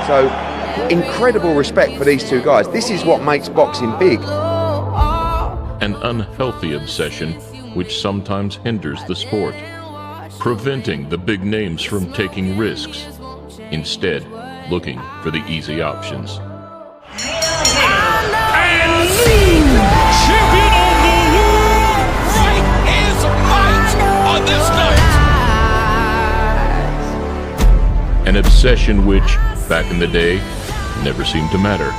So, incredible respect for these two guys. This is what makes boxing big. An unhealthy obsession which sometimes hinders the sport, preventing the big names from taking risks, instead looking for the easy options. Champion of the world, right is right on this night. An obsession which, back in the day, never seemed to matter.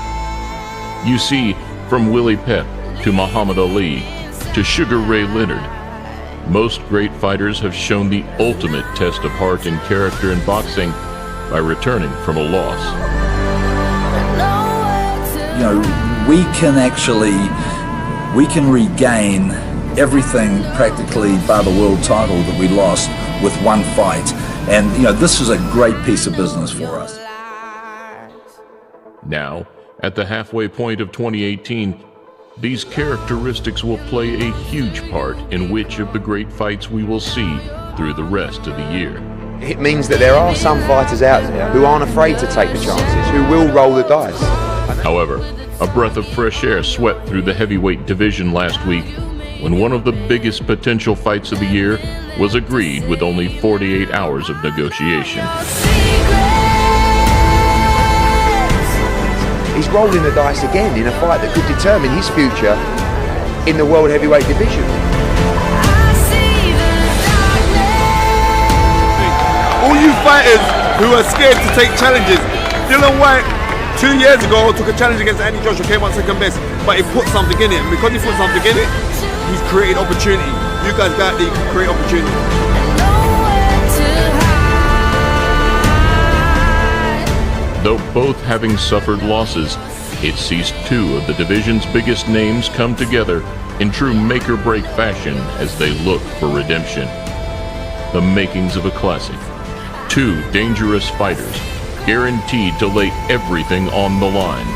You see, from Willie Pep to Muhammad Ali to Sugar Ray Leonard, most great fighters have shown the ultimate test of heart and character in boxing by returning from a loss. You know, we can regain everything practically by the world title that we lost with one fight. And, you know, this is a great piece of business for us. Now, at the halfway point of 2018, these characteristics will play a huge part in which of the great fights we will see through the rest of the year. It means that there are some fighters out there who aren't afraid to take the chances, who will roll the dice. However, a breath of fresh air swept through the heavyweight division last week when one of the biggest potential fights of the year was agreed with only 48 hours of negotiation. He's rolling the dice again in a fight that could determine his future in the world heavyweight division. All you fighters who are scared to take challenges, Dillian Whyte 2 years ago took a challenge against Andy Joshua, came out second best, but he put something in it, and because he put something in it, he's created opportunity. You guys got to create opportunity. Though both having suffered losses, it sees two of the division's biggest names come together in true make-or-break fashion as they look for redemption. The makings of a classic. Two dangerous fighters, guaranteed to lay everything on the line.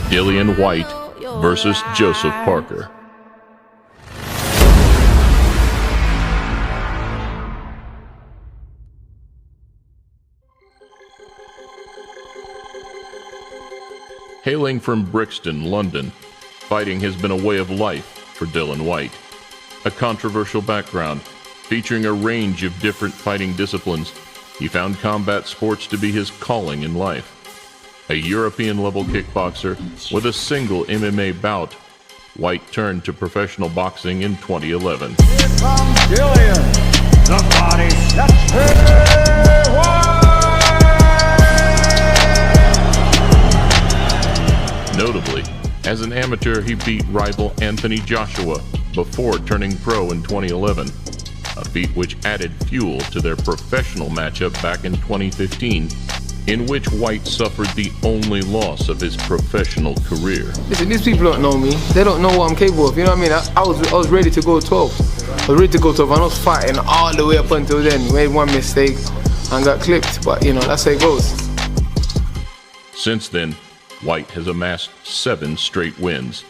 Dillian Whyte versus Joseph Parker. Hailing from Brixton, London, fighting has been a way of life for Dillian Whyte. A controversial background, featuring a range of different fighting disciplines, he found combat sports to be his calling in life. A European-level kickboxer with a single MMA bout, Whyte turned to professional boxing in 2011. Here comes Dillian, the body snatcher. Notably, as an amateur, he beat rival Anthony Joshua before turning pro in 2011, a feat which added fuel to their professional matchup back in 2015, in which Whyte suffered the only loss of his professional career. Listen, these people don't know me. They don't know what I'm capable of. You know what I mean? I was ready to go 12. I was ready to go 12, and I was fighting all the way up until then. Made one mistake and got clipped, but you know, that's how it goes. Since then, Whyte has amassed 7 straight wins.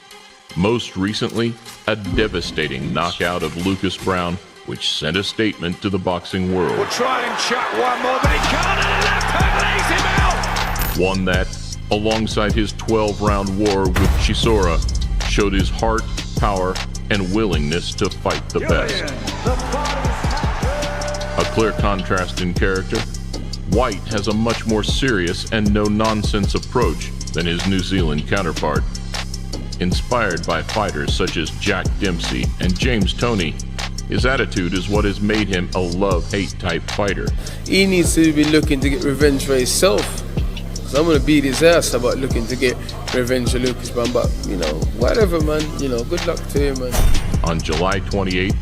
Most recently, a devastating knockout of Lucas Brown, which sent a statement to the boxing world. We'll try and chuck one more, but he can't, and the left hook lays him out. One that, alongside his 12-round war with Chisora, showed his heart, power, and willingness to fight the best. A clear contrast in character, Whyte has a much more serious and no-nonsense approach than his New Zealand counterpart. Inspired by fighters such as Jack Dempsey and James Toney, his attitude is what has made him a love-hate type fighter. He needs to be looking to get revenge for himself. So I'm gonna beat his ass about looking to get revenge for Lucas Brown, but you know, whatever, man. You know, good luck to him, man. On July 28th,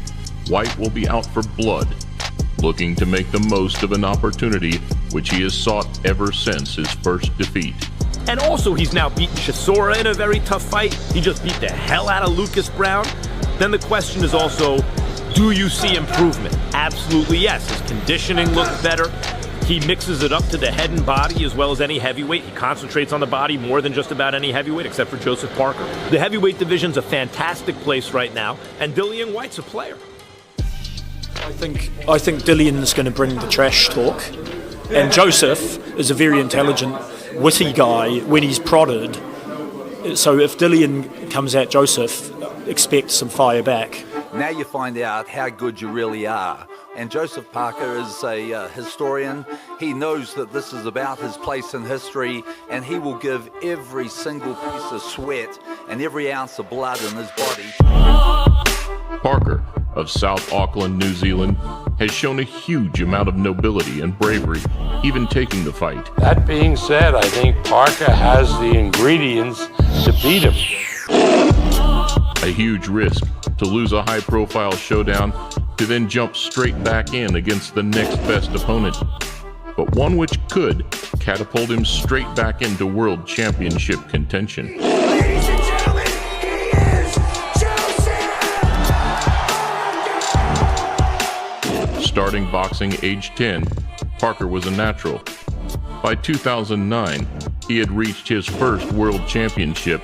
Whyte will be out for blood, looking to make the most of an opportunity which he has sought ever since his first defeat. And also, he's now beaten Chisora in a very tough fight. He just beat the hell out of Lucas Brown. Then the question is also, do you see improvement? Absolutely yes. His conditioning looks better. He mixes it up to the head and body as well as any heavyweight. He concentrates on the body more than just about any heavyweight, except for Joseph Parker. The heavyweight division's a fantastic place right now, and Dillian Whyte's a player. I think Dillian's going to bring the trash talk. And Joseph is a very intelligent, witty guy when he's prodded. So if Dillian comes at Joseph, expect some fire back. Now you find out how good you really are. And Joseph Parker is a historian. He knows that this is about his place in history, and he will give every single piece of sweat and every ounce of blood in his body. Parker, of South Auckland, New Zealand, has shown a huge amount of nobility and bravery, even taking the fight. That being said, I think Parker has the ingredients to beat him. A huge risk to lose a high-profile showdown to then jump straight back in against the next best opponent, but one which could catapult him straight back into world championship contention. Ladies and gentlemen, he is Joseph! Starting boxing age 10, Parker was a natural. By 2009, he had reached his first world championship,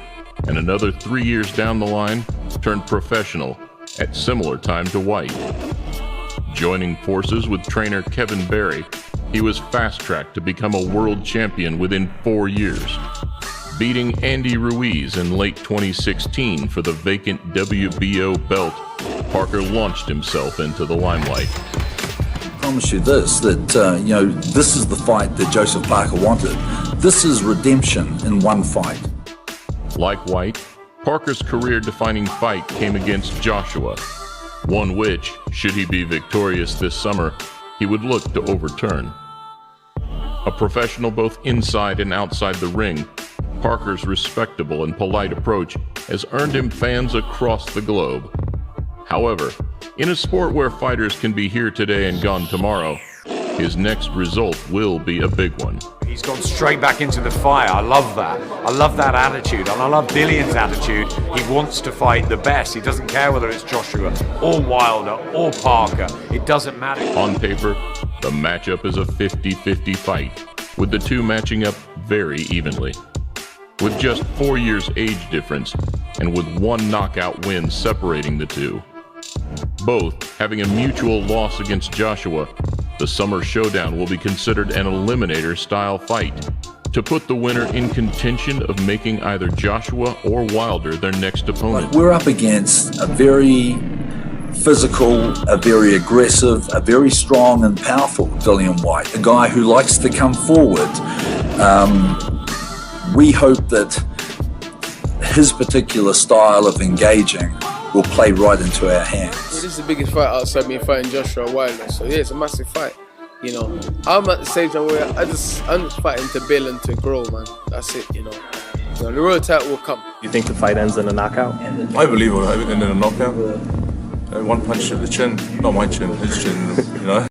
and another 3 years down the line, turned professional at similar time to Whyte. Joining forces with trainer Kevin Barry, he was fast-tracked to become a world champion within 4 years. Beating Andy Ruiz in late 2016 for the vacant WBO belt, Parker launched himself into the limelight. I promise you this, that this is the fight that Joseph Parker wanted. This is redemption in one fight. Like Whyte, Parker's career-defining fight came against Joshua, one which, should he be victorious this summer, he would look to overturn. A professional both inside and outside the ring, Parker's respectable and polite approach has earned him fans across the globe. However, in a sport where fighters can be here today and gone tomorrow, his next result will be a big one. He's gone straight back into the fire. I love that. I love that attitude. And I love Dillian's attitude. He wants to fight the best. He doesn't care whether it's Joshua or Wilder or Parker. It doesn't matter. On paper, the matchup is a 50-50 fight, with the two matching up very evenly. With just 4 years age difference, and with one knockout win separating the two. Both having a mutual loss against Joshua, the summer showdown will be considered an eliminator-style fight to put the winner in contention of making either Joshua or Wilder their next opponent. We're up against a very physical, a very aggressive, a very strong and powerful Dillian Whyte, a guy who likes to come forward. We hope that his particular style of engaging will play right into our hands. Yeah, this is the biggest fight outside me fighting Joshua Wilder, so yeah, it's a massive fight. You know, I'm at the stage where I'm just fighting to build and to grow, man. That's it, you know. The real title will come. You think the fight ends in a knockout? I believe it will end in a knockout. One punch to the chin, not my chin, his chin, you know.